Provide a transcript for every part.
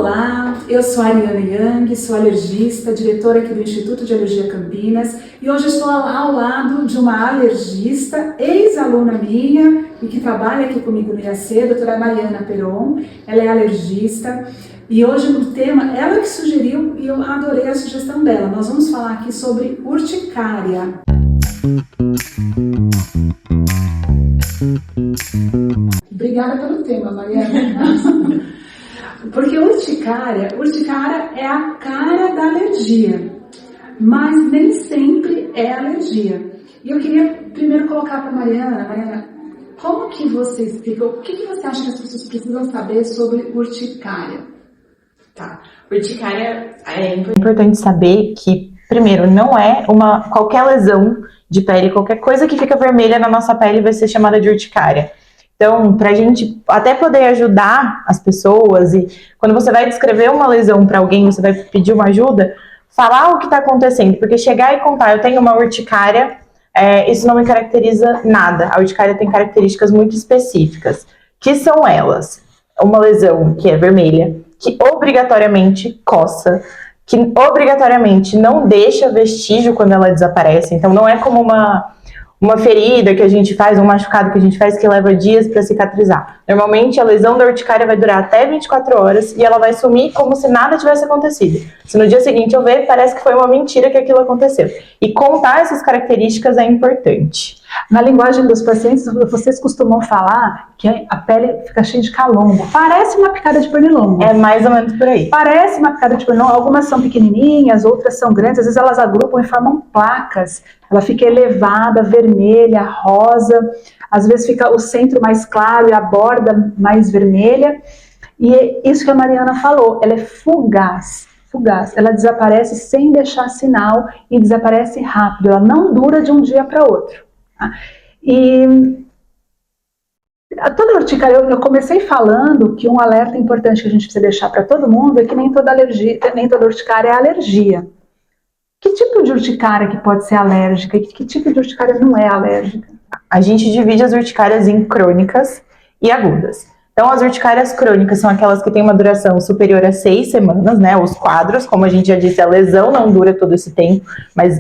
Olá, eu sou a Ariana Yang, sou alergista, diretora aqui do Instituto de Alergia Campinas e hoje estou ao lado de uma alergista, ex-aluna minha e que trabalha aqui comigo no IAC, a doutora Mariana Peron. Ela é alergista e hoje no tema, ela que sugeriu e eu adorei a sugestão dela. Nós vamos falar aqui sobre urticária. Obrigada pelo tema, Mariana. Porque urticária é a cara da alergia, mas nem sempre é alergia. E eu queria primeiro colocar para Mariana, como que você explica, o que você acha que as pessoas precisam saber sobre urticária? Tá, urticária é importante saber que, primeiro, não é qualquer lesão de pele, qualquer coisa que fica vermelha na nossa pele vai ser chamada de urticária. Então, para a gente até poder ajudar as pessoas e quando você vai descrever uma lesão para alguém, você vai pedir uma ajuda, falar o que está acontecendo, porque chegar e contar, eu tenho uma urticária, isso não me caracteriza nada. A urticária tem características muito específicas, que são elas: uma lesão que é vermelha, que obrigatoriamente coça, que obrigatoriamente não deixa vestígio quando ela desaparece. Então, não é como uma ferida que a gente faz, um machucado que a gente faz que leva dias para cicatrizar. Normalmente a lesão da urticária vai durar até 24 horas e ela vai sumir como se nada tivesse acontecido. Se no dia seguinte eu ver, parece que foi uma mentira que aquilo aconteceu. E contar essas características é importante. Na linguagem dos pacientes, vocês costumam falar que a pele fica cheia de calombo. Parece uma picada de pernilongo. É mais ou menos por aí. Parece uma picada de pernilongo. Algumas são pequenininhas, outras são grandes. Às vezes elas agrupam e formam placas. Ela fica elevada, vermelha, rosa. Às vezes fica o centro mais claro e a borda mais vermelha. E é isso que a Mariana falou. Ela é fugaz. Ela desaparece sem deixar sinal e desaparece rápido. Ela não dura de um dia para outro. E toda urticária, eu comecei falando que um alerta importante que a gente precisa deixar para todo mundo é que nem toda urticária é alergia. Que tipo de urticária que pode ser alérgica e que tipo de urticária não é alérgica? A gente divide as urticárias em crônicas e agudas. Então, as urticárias crônicas são aquelas que têm uma duração superior a 6 semanas, né? Os quadros, como a gente já disse, a lesão não dura todo esse tempo, mas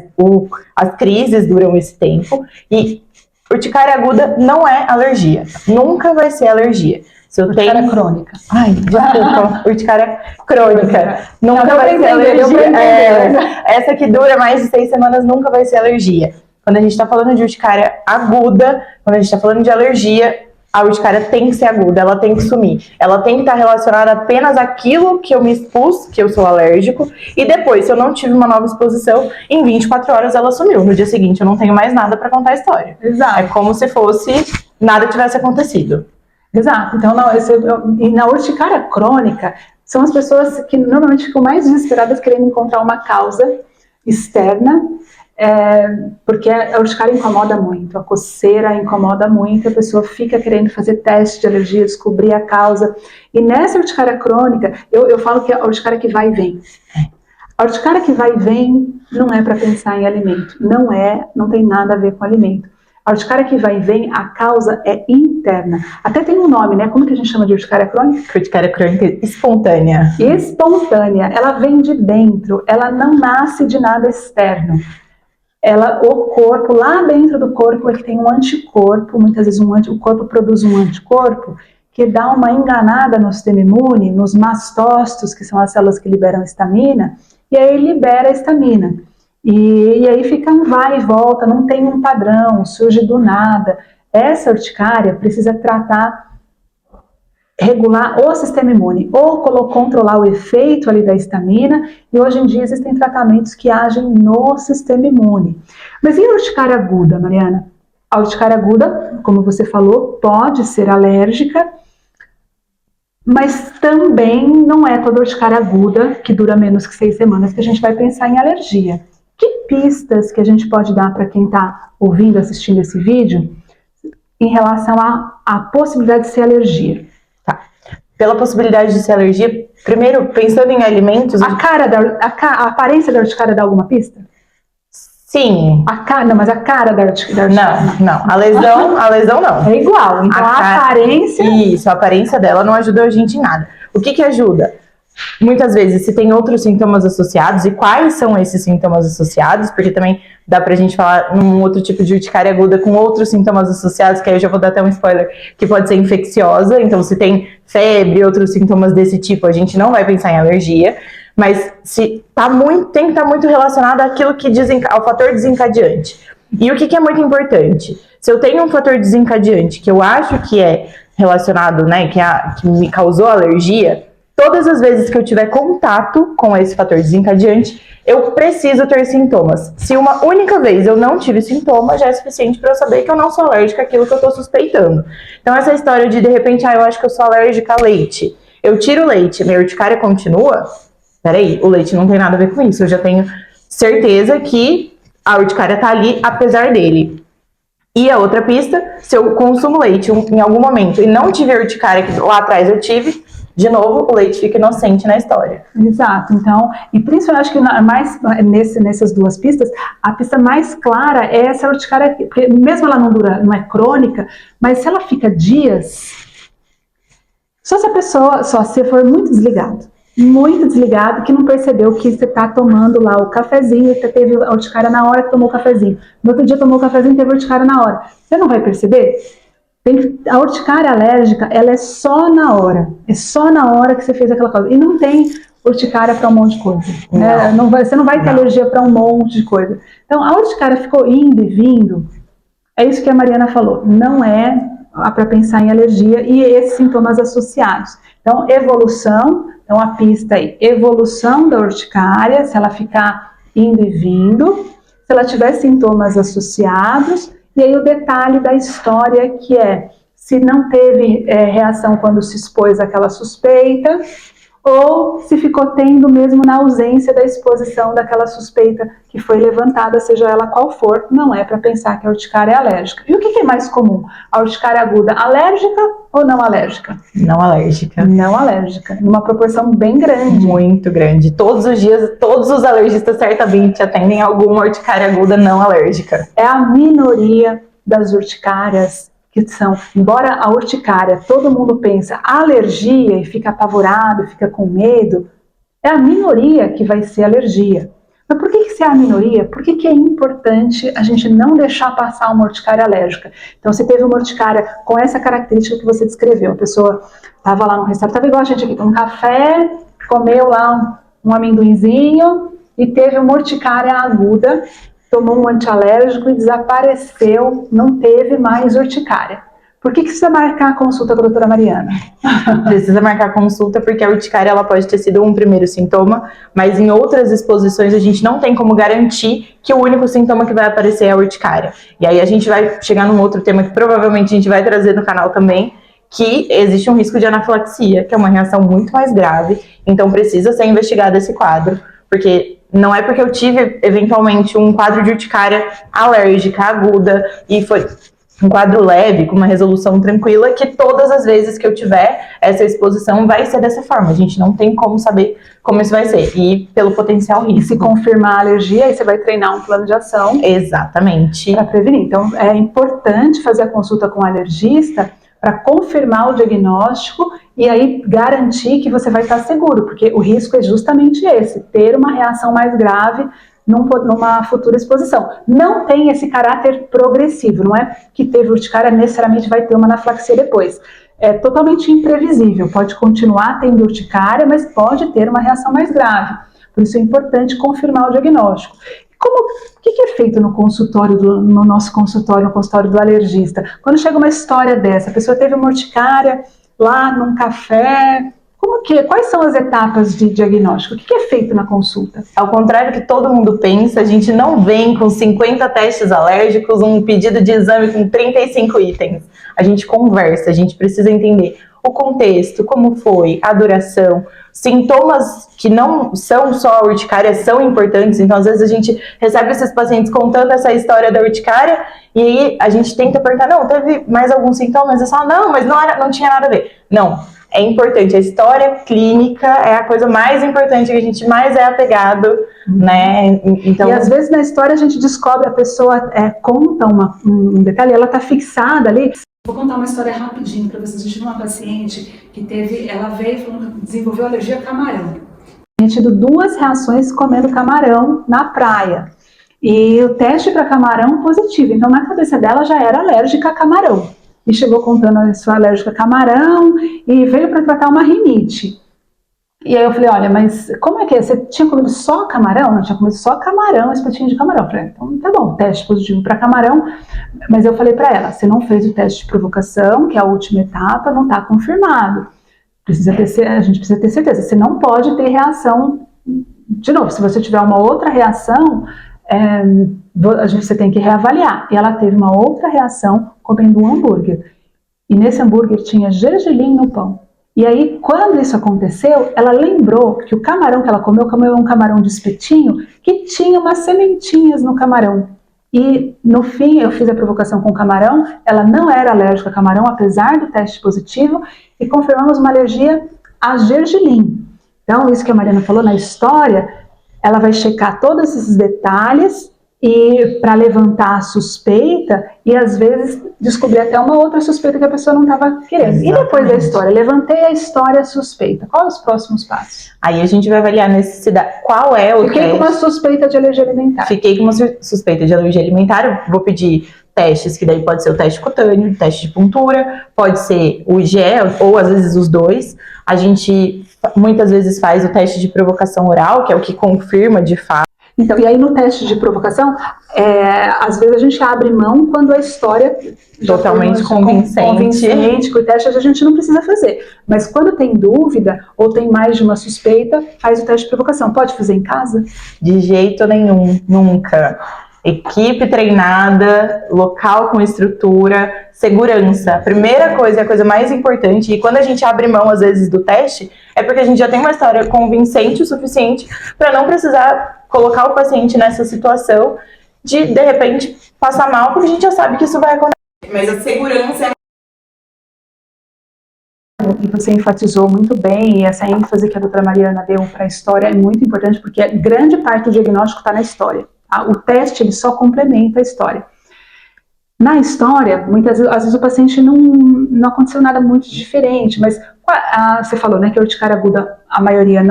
as crises duram esse tempo. E urticária aguda não é alergia, nunca vai ser alergia. Urticária crônica. Ai, desculpa, urticária crônica. Nunca vai ser alergia. Essa que dura mais de 6 semanas nunca vai ser alergia. Quando a gente está falando de urticária aguda, quando a gente está falando de alergia, a urticária tem que ser aguda, ela tem que sumir. Ela tem que estar relacionada apenas àquilo que eu me expus, que eu sou alérgico, e depois, se eu não tive uma nova exposição, em 24 horas ela sumiu. No dia seguinte eu não tenho mais nada para contar a história. Exato. É como se fosse nada tivesse acontecido. Exato. Então, e na urticária crônica, são as pessoas que normalmente ficam mais desesperadas querendo encontrar uma causa externa, porque a urticária incomoda muito, a coceira incomoda muito, a pessoa fica querendo fazer teste de alergia, descobrir a causa. E nessa urticária crônica, eu falo que é a urticária que vai e vem. A urticária que vai e vem não é para pensar em alimento, não tem nada a ver com alimento. A urticária que vai e vem, a causa é interna. Até tem um nome, né? Como que a gente chama de urticária crônica? Urticária crônica espontânea. Espontânea, ela vem de dentro, ela não nasce de nada externo. O corpo, lá dentro do corpo, ele tem um anticorpo, muitas vezes o corpo produz um anticorpo que dá uma enganada no sistema imune, nos mastócitos, que são as células que liberam histamina, e aí libera a histamina. E aí fica um vai e volta, não tem um padrão, surge do nada. Essa urticária precisa regular o sistema imune, ou controlar o efeito ali da histamina, e hoje em dia existem tratamentos que agem no sistema imune. Mas e a urticária aguda, Mariana? A urticária aguda, como você falou, pode ser alérgica, mas também não é toda urticária aguda, que dura menos que 6 semanas, que a gente vai pensar em alergia. Que pistas que a gente pode dar para quem está ouvindo, assistindo esse vídeo, em relação à possibilidade de ser alergia? Pela possibilidade de ser alergia, primeiro, pensando em alimentos... A aparência da urticária dá alguma pista? Sim. Mas a cara da urticária... Não. A lesão não. É igual. Então a aparência... Isso, a aparência dela não ajuda a gente em nada. O que ajuda? muitas vezes se tem outros sintomas associados e quais são esses sintomas associados, porque também dá pra gente falar num outro tipo de urticária aguda com outros sintomas associados, que aí eu já vou dar até um spoiler, que pode ser infecciosa. Então, se tem febre e outros sintomas desse tipo, a gente não vai pensar em alergia. Mas se tá muito, tem que estar muito relacionado àquilo que ao fator desencadeante. E o que é muito importante? Se eu tenho um fator desencadeante que eu acho que é relacionado, né, que me causou alergia, todas as vezes que eu tiver contato com esse fator desencadeante, eu preciso ter sintomas. Se uma única vez eu não tive sintoma, já é suficiente para eu saber que eu não sou alérgica àquilo que eu estou suspeitando. Então, essa história de repente, eu acho que eu sou alérgica a leite. Eu tiro o leite, minha urticária continua? Peraí, o leite não tem nada a ver com isso. Eu já tenho certeza que a urticária está ali, apesar dele. E a outra pista, se eu consumo leite em algum momento e não tive a urticária que lá atrás eu tive, de novo, o leite fica inocente na história. Exato. Então, e principalmente acho que mais nessas duas pistas, a pista mais clara é essa urticária, porque mesmo ela não é crônica, mas se ela fica dias, só se a pessoa, só se for muito desligado, que não percebeu que você está tomando lá o cafezinho e você teve a urticária na hora que tomou o cafezinho. No outro dia tomou o cafezinho e teve urticária na hora. Você não vai perceber? A urticária alérgica, ela é só na hora. É só na hora que você fez aquela coisa. E não tem urticária para um monte de coisa. Né? Você não vai ter alergia para um monte de coisa. Então, a urticária ficou indo e vindo. É isso que a Mariana falou. Não é para pensar em alergia e esses sintomas associados. Então, evolução. Então, a pista aí, evolução da urticária, se ela ficar indo e vindo. Se ela tiver sintomas associados. E aí o detalhe da história que é, se não teve reação quando se expôs àquela suspeita, ou se ficou tendo mesmo na ausência da exposição daquela suspeita que foi levantada, seja ela qual for, não é para pensar que a urticária é alérgica. E o que é mais comum? A urticária aguda alérgica ou não alérgica? Não alérgica. Não alérgica, numa proporção bem grande. Muito grande. Todos os dias, todos os alergistas certamente atendem alguma urticária aguda não alérgica. É a minoria das urticárias que são, embora a urticária, todo mundo pensa alergia e fica apavorado, fica com medo, é a minoria que vai ser alergia. Mas por que é a minoria? Por que é importante a gente não deixar passar uma urticária alérgica? Então, se teve uma urticária com essa característica que você descreveu, a pessoa estava lá no restaurante, estava igual a gente aqui, com um café, comeu lá um amendoinzinho e teve uma urticária aguda, tomou um antialérgico e desapareceu, não teve mais urticária. Por que precisa marcar a consulta com a doutora Mariana? Precisa marcar a consulta porque a urticária ela pode ter sido um primeiro sintoma, mas em outras exposições a gente não tem como garantir que o único sintoma que vai aparecer é a urticária. E aí a gente vai chegar num outro tema que provavelmente a gente vai trazer no canal também, que existe um risco de anafilaxia, que é uma reação muito mais grave, então precisa ser investigado esse quadro, porque não é porque eu tive eventualmente um quadro de urticária alérgica aguda e foi um quadro leve, com uma resolução tranquila, que todas as vezes que eu tiver essa exposição vai ser dessa forma. A gente não tem como saber como isso vai ser. E pelo potencial risco. E se confirmar a alergia, aí você vai treinar um plano de ação. Exatamente. Para prevenir. Então, é importante fazer a consulta com o alergista para confirmar o diagnóstico e aí garantir que você vai estar seguro, porque o risco é justamente esse, ter uma reação mais grave numa futura exposição. Não tem esse caráter progressivo, não é que teve urticária necessariamente vai ter uma anafilaxia depois. É totalmente imprevisível, pode continuar tendo urticária, mas pode ter uma reação mais grave. Por isso é importante confirmar o diagnóstico. O que é feito no consultório, no nosso consultório, no consultório do alergista? Quando chega uma história dessa, a pessoa teve uma urticária lá num café, quais são as etapas de diagnóstico? O que é feito na consulta? Ao contrário do que todo mundo pensa, a gente não vem com 50 testes alérgicos, um pedido de exame com 35 itens. A gente conversa, a gente precisa entender o contexto, como foi, a duração, sintomas que não são só a urticária são importantes, então às vezes a gente recebe esses pacientes contando essa história da urticária e aí a gente tenta perguntar, não, teve mais alguns sintomas? Eles falam, não, mas não tinha nada a ver. Não, é importante, a história clínica é a coisa mais importante que a gente mais é apegado, né? Então, e às vezes na história a gente descobre, a pessoa conta um detalhe, ela está fixada ali, Vou contar uma história rapidinho para vocês. Eu tive uma paciente que ela veio e desenvolveu alergia a camarão. Tinha tido 2 reações comendo camarão na praia. E o teste para camarão positivo. Então, na cabeça dela já era alérgica a camarão. E chegou contando que sou alérgica a camarão e veio para tratar uma rinite. E aí eu falei, olha, mas como é que é? Você tinha comido só camarão? Não, tinha comido só camarão, espetinho de camarão. Eu falei, então tá bom, teste positivo para camarão. Mas eu falei para ela, você não fez o teste de provocação, que é a última etapa, não está confirmado. A gente precisa ter certeza. Você não pode ter reação. De novo, se você tiver uma outra reação, você tem que reavaliar. E ela teve uma outra reação comendo um hambúrguer. E nesse hambúrguer tinha gergelim no pão. E aí, quando isso aconteceu, ela lembrou que o camarão que ela comeu um camarão de espetinho que tinha umas sementinhas no camarão. E no fim, eu fiz a provocação com o camarão, ela não era alérgica a camarão, apesar do teste positivo, e confirmamos uma alergia a gergelim. Então, isso que a Mariana falou na história, ela vai checar todos esses detalhes e para levantar a suspeita e às vezes descobrir até uma outra suspeita que a pessoa não estava querendo. Exatamente. E depois da história, levantei a história suspeita. Quais os próximos passos? Aí a gente vai avaliar a necessidade. Qual é o Fiquei com uma suspeita de alergia alimentar. Fiquei com uma suspeita de alergia alimentar. Eu vou pedir testes, que daí pode ser o teste cutâneo, o teste de puntura, pode ser o IgE, ou às vezes os dois. A gente muitas vezes faz o teste de provocação oral, que é o que confirma de fato. Então, e aí no teste de provocação, às vezes a gente abre mão quando a história totalmente convincente, que o teste a gente não precisa fazer. Mas quando tem dúvida ou tem mais de uma suspeita, faz o teste de provocação. Pode fazer em casa? De jeito nenhum, nunca. Equipe treinada, local com estrutura, segurança. A primeira coisa, a coisa mais importante, e quando a gente abre mão às vezes do teste, é porque a gente já tem uma história convincente o suficiente para não precisar colocar o paciente nessa situação de repente, passar mal, porque a gente já sabe que isso vai acontecer. Mas a segurança é... E você enfatizou muito bem, e essa ênfase que a doutora Mariana deu para a história é muito importante, porque a grande parte do diagnóstico está na história. O teste ele só complementa a história. Na história, muitas vezes, às vezes o paciente não aconteceu nada muito diferente, mas você falou, né, que a urticária aguda, a maioria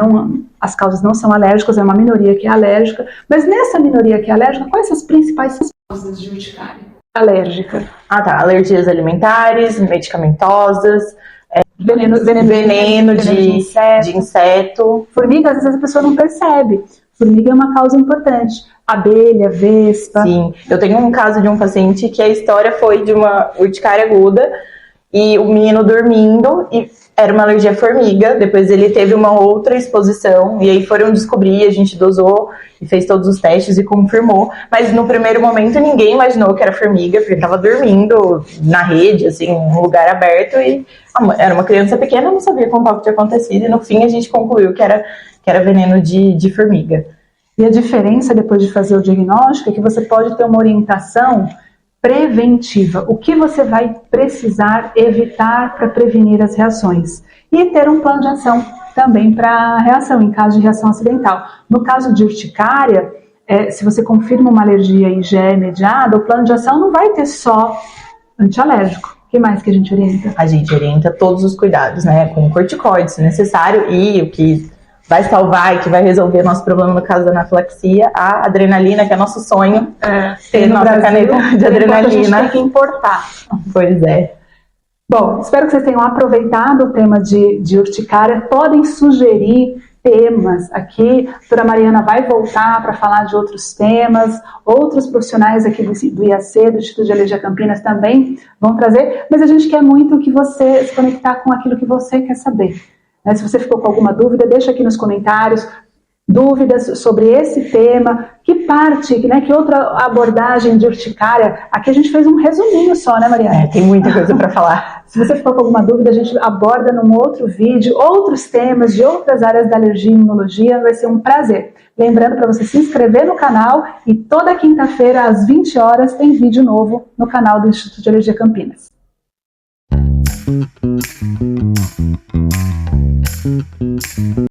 as causas não são alérgicas, é uma minoria que é alérgica, mas nessa minoria que é alérgica, quais são as principais causas de urticária alérgica? Alergias alimentares, medicamentosas, veneno de inseto. Formiga, às vezes a pessoa não percebe. Formiga é uma causa importante. Abelha, vespa. Sim, eu tenho um caso de um paciente que a história foi de uma urticária aguda e o menino dormindo e era uma alergia à formiga. Depois ele teve uma outra exposição e aí foram descobrir, a gente dosou e fez todos os testes e confirmou. Mas no primeiro momento ninguém imaginou que era formiga, porque estava dormindo na rede, assim, em um lugar aberto e era uma criança pequena, não sabia como que tinha acontecido e no fim a gente concluiu que era veneno de formiga. E a diferença depois de fazer o diagnóstico é que você pode ter uma orientação preventiva. O que você vai precisar evitar para prevenir as reações. E ter um plano de ação também para a reação, em caso de reação acidental. No caso de urticária, se você confirma uma alergia IgE mediada, o plano de ação não vai ter só antialérgico. O que mais que a gente orienta? A gente orienta todos os cuidados, né? Com corticoides, se necessário, e o que vai salvar e que vai resolver nosso problema no caso da anafilaxia, a adrenalina, que é nosso sonho, ter nossa Brasil, caneta de adrenalina. A gente tem que importar. Pois é. Bom, espero que vocês tenham aproveitado o tema de urticária. Podem sugerir temas aqui. A doutora Mariana vai voltar para falar de outros temas. Outros profissionais aqui do IAC, do Instituto de Alergia Campinas, também vão trazer. Mas a gente quer muito que você se conectar com aquilo que você quer saber. Se você ficou com alguma dúvida, deixa aqui nos comentários dúvidas sobre esse tema, que outra abordagem de urticária. Aqui a gente fez um resuminho só, né, Mariana? Tem muita coisa para falar. Se você ficou com alguma dúvida, a gente aborda num outro vídeo, outros temas de outras áreas da alergia e imunologia, vai ser um prazer. Lembrando para você se inscrever no canal e toda quinta-feira, às 20 horas, tem vídeo novo no canal do Instituto de Alergia Campinas.